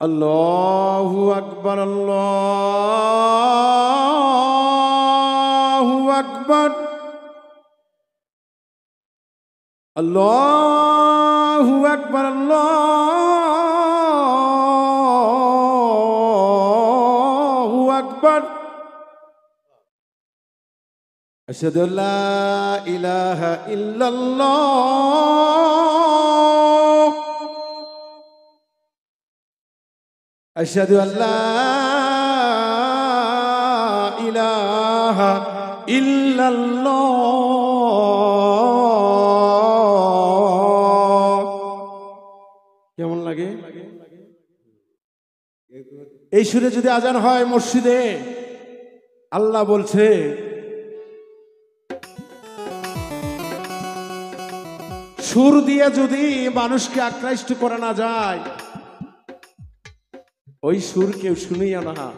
আল্লাহু আকবার, আল্লাহু আকবার, আল্লাহু আকবার, আল্লাহু আকবার। আশহাদু আল্লা ইলাহা ইল্লাল্লাহ, আশহাদু আল্লা ইলাহা ইল্লাল্লাহ। কেমন লাগে? এই সুরে যদি আজান হয় মসজিদে, আল্লাহ বলছে সুর দিয়ে যদি মানুষকে আকৃষ্ট করা না যায়, ওই সুর কেউ শুনিয়া না।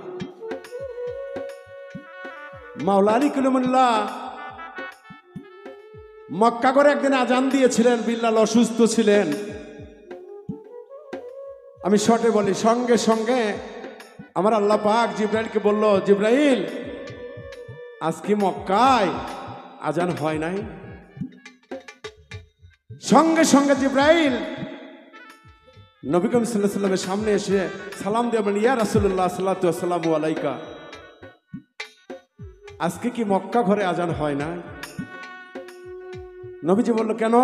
মাওলা আলী কলিমুল্লাহ মক্কা করে একদিন আজান দিয়েছিলেন, বিল্লাল অসুস্থ ছিলেন। আমি শর্টে বলি, সঙ্গে সঙ্গে আমার আল্লাহ পাক জিব্রাইলকে বলল, জিব্রাইল আজকে মক্কায় আজান হয় নাই? সঙ্গে সঙ্গে জিব্রাইল নবী করিম সাল্লাল্লাহু আলাইহি ওয়াসাল্লামের সামনে এসে সালাম দিয়ে বলেন, ইয়া রাসূলুল্লাহ সাল্লাল্লাহু আলাইহি ওয়াসাল্লাম আলাইকা, আজকে কি মক্কা ঘরে আজান হয় না? নবীজি বলল, কেন?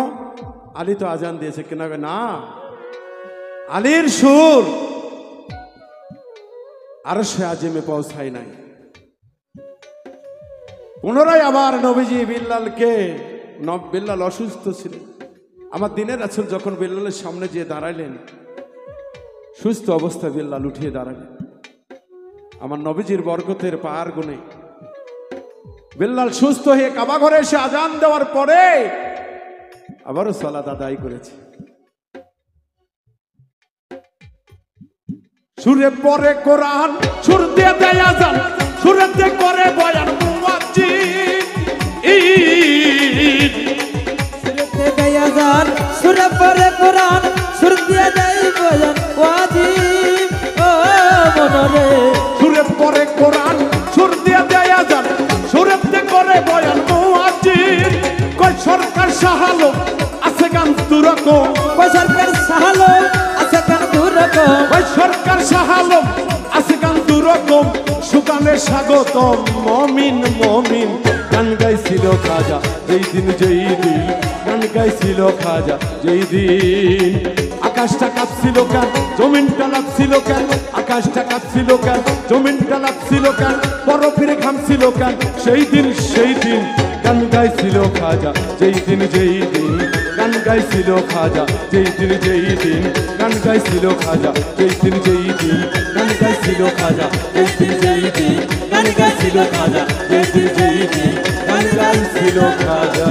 আলী তো আজান দিয়েছে। কেন? না, আলীর সুর আরশে আজিমে পৌঁছায় নাই। পুনরায় আবার নবীজি বিল্লালকে, বিল্লাল অসুস্থ ছিলেন, আমার দিনের রাসূল যখন বিল্লালের সামনে যেয়ে দাঁড়াইলেন, সুস্থ অবস্থায় বিল্লাল উঠিয়ে দাঁড়ালেন। আমার নবীজির বরকতের পাহাড় গুনে বিল্লাল সুস্থ হয়ে কাবা ঘরে এসে আজান দেওয়ার পরে আবারও সালাত আদায় করেছে। সুরে পড়ে কোরআন, সুর দিয়ে দেয় আজান, সুরেতে করে বয়ান মুয়াজ্জিন। সুরেতে দেয় আজান, সুরে পড়ে কোরআন, সুর দিয়ে দেয় বয়ান ওয়াজিব। ও মনরে, সুরে পড়ে কোরআন, সুর দিয়ে দেয় আজান, সুরেতে করে বয়ান মুয়াজ্জিন। কই সরকার সাহালো আছে গান দুরকম, কই সরকার সাহালো আছে গান দুরকম, কই সরকার সাহালো আছে গান দুরকম। সুকানে স্বাগতম মমিন মমিন, গান গাইছিল খাজা যেই দিন যেই দিন, গান গাইছিল খাজা যেই দিন। আকাশটা কাঁপছিল কেন, জমিনটা লাফছিল কেন, আকাশটা কাঁপছিল কেন, জমিনটা লাফছিল কেন, বরফের ঘামছিল কেন, সেই দিন সেই দিন গান গাইছিল খাজা যেই দিন যেই দিন, গান গাইছিল খাজা যেই দিন যেই দিন, গান গাইছিল খাজা যেই দিন যেই দিন, গান গাইছিল খাজা যেই দিন যেই দিন, গান গাইছিল খাজা যেই দিন যেই দিন, গান গাইছিল খাজা।